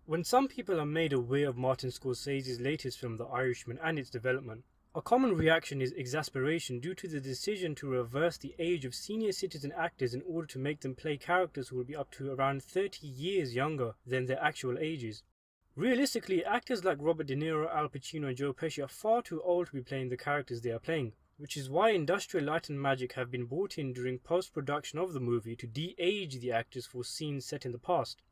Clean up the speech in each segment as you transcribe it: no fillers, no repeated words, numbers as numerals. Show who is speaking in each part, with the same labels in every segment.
Speaker 1: When some people are made aware of Martin Scorsese's latest film, The Irishman, and its development, a common reaction is exasperation due to the decision to reverse the age of senior citizen actors in order to make them play characters who will be up to around 30 years younger than their actual ages. Realistically, actors like Robert De Niro, Al Pacino and Joe Pesci are far too old to be playing the characters they are playing, which is why Industrial Light and Magic have been brought in during post-production of the movie to de-age the actors for scenes set in the past.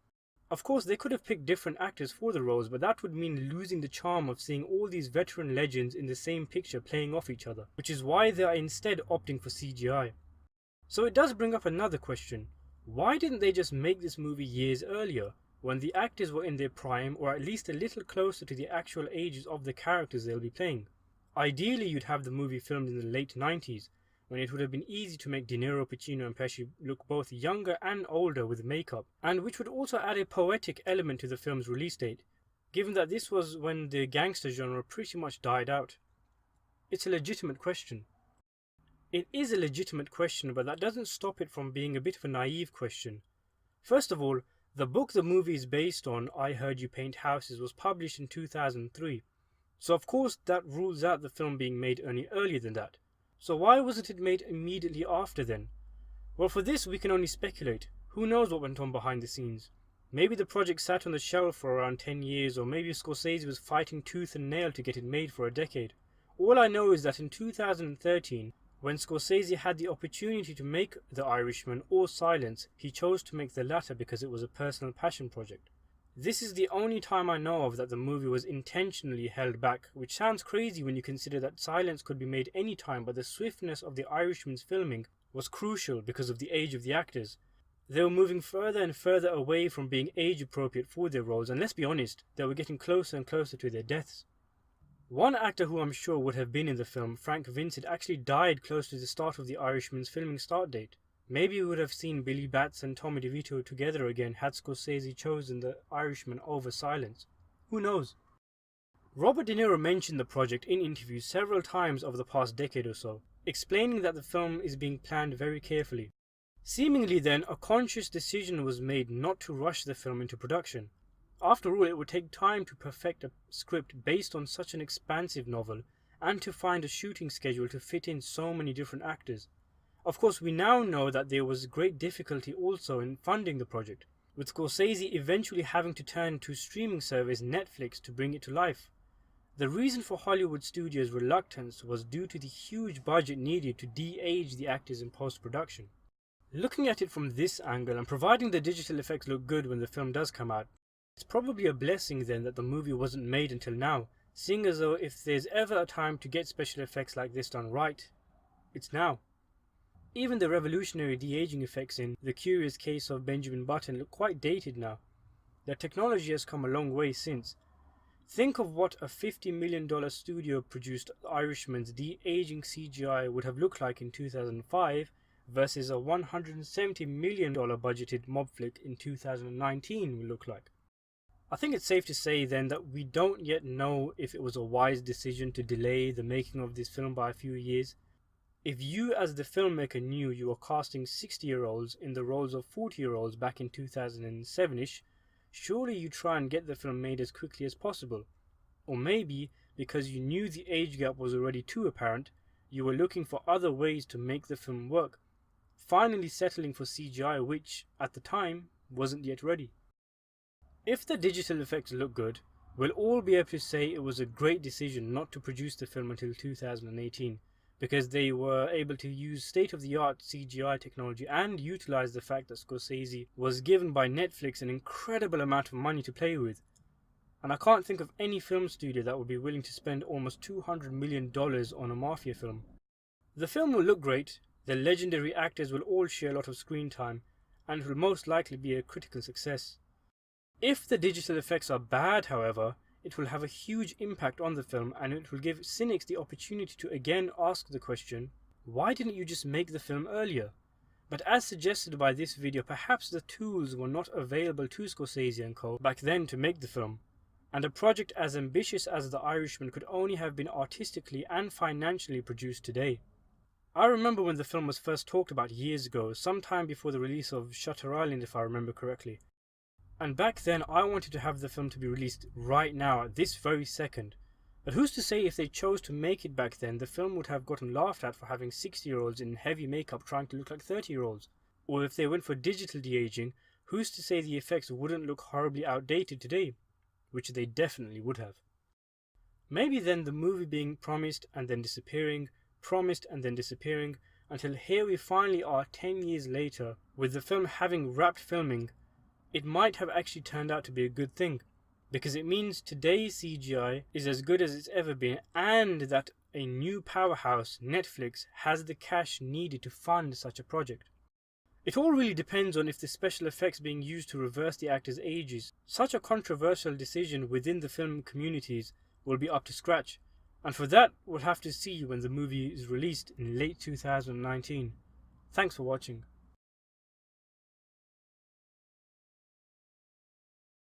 Speaker 1: Of course, they could have picked different actors for the roles, but that would mean losing the charm of seeing all these veteran legends in the same picture playing off each other, which is why they are instead opting for CGI. So it does bring up another question. Why didn't they just make this movie years earlier, when the actors were in their prime or at least a little closer to the actual ages of the characters they'll be playing? Ideally, you'd have the movie filmed in the late 90s, when it would have been easy to make De Niro, Pacino and Pesci look both younger and older with makeup, and which would also add a poetic element to the film's release date, given that this was when the gangster genre pretty much died out. It's a legitimate question. It is a legitimate question, but that doesn't stop it from being a bit of a naive question. First of all, the book the movie is based on, I Heard You Paint Houses, was published in 2003, so of course that rules out the film being made any earlier than that. So why wasn't it made immediately after then? Well, for this we can only speculate. Who knows what went on behind the scenes? Maybe the project sat on the shelf for around 10 years, or maybe Scorsese was fighting tooth and nail to get it made for a decade. All I know is that in 2013, when Scorsese had the opportunity to make The Irishman or Silence, he chose to make the latter because it was a personal passion project. This is the only time I know of that the movie was intentionally held back, which sounds crazy when you consider that Silence could be made any time, but the swiftness of The Irishman's filming was crucial because of the age of the actors. They were moving further and further away from being age appropriate for their roles, and let's be honest, they were getting closer and closer to their deaths. One actor who I'm sure would have been in the film, Frank Vincent, actually died close to the start of The Irishman's filming start date. Maybe we would have seen Billy Batts and Tommy DeVito together again had Scorsese chosen The Irishman over Silence. Who knows? Robert De Niro mentioned the project in interviews several times over the past decade or so, explaining that the film is being planned very carefully. Seemingly then, a conscious decision was made not to rush the film into production. After all, it would take time to perfect a script based on such an expansive novel, and to find a shooting schedule to fit in so many different actors. Of course, we now know that there was great difficulty also in funding the project, with Scorsese eventually having to turn to streaming service Netflix to bring it to life. The reason for Hollywood studios' reluctance was due to the huge budget needed to de-age the actors in post-production. Looking at it from this angle, and providing the digital effects look good when the film does come out, it's probably a blessing then that the movie wasn't made until now, seeing as though if there's ever a time to get special effects like this done right, it's now. Even the revolutionary de-aging effects in The Curious Case of Benjamin Button look quite dated now. The technology has come a long way since. Think of what a $50 million studio-produced Irishman's de-aging CGI would have looked like in 2005 versus a $170 million budgeted mob flick in 2019 will look like. I think it's safe to say then that we don't yet know if it was a wise decision to delay the making of this film by a few years. If you as the filmmaker knew you were casting 60-year-olds in the roles of 40-year-olds back in 2007-ish, surely you try and get the film made as quickly as possible. Or maybe, because you knew the age gap was already too apparent, you were looking for other ways to make the film work, finally settling for CGI which, at the time, wasn't yet ready. If the digital effects look good, we'll all be able to say it was a great decision not to produce the film until 2018. Because they were able to use state-of-the-art CGI technology and utilize the fact that Scorsese was given by Netflix an incredible amount of money to play with. And I can't think of any film studio that would be willing to spend almost $200 million on a mafia film. The film will look great, the legendary actors will all share a lot of screen time, and it will most likely be a critical success. If the digital effects are bad, however, it will have a huge impact on the film, and it will give cynics the opportunity to again ask the question, why didn't you just make the film earlier? But as suggested by this video, perhaps the tools were not available to Scorsese and co. back then to make the film, and a project as ambitious as The Irishman could only have been artistically and financially produced today. I remember when the film was first talked about years ago, sometime before the release of Shutter Island if I remember correctly. And back then I wanted to have the film to be released right now, at this very second. But who's to say if they chose to make it back then, the film would have gotten laughed at for having 60-year-olds in heavy makeup trying to look like 30-year-olds? Or if they went for digital de-aging, who's to say the effects wouldn't look horribly outdated today? Which they definitely would have. Maybe then the movie being promised and then disappearing, promised and then disappearing, until here we finally are 10 years later, with the film having wrapped filming, it might have actually turned out to be a good thing. Because it means today's CGI is as good as it's ever been, and that a new powerhouse, Netflix, has the cash needed to fund such a project. It all really depends on if the special effects being used to reverse the actors' ages, such a controversial decision within the film communities, will be up to scratch. And for that, we'll have to see when the movie is released in late 2019. Thanks for watching.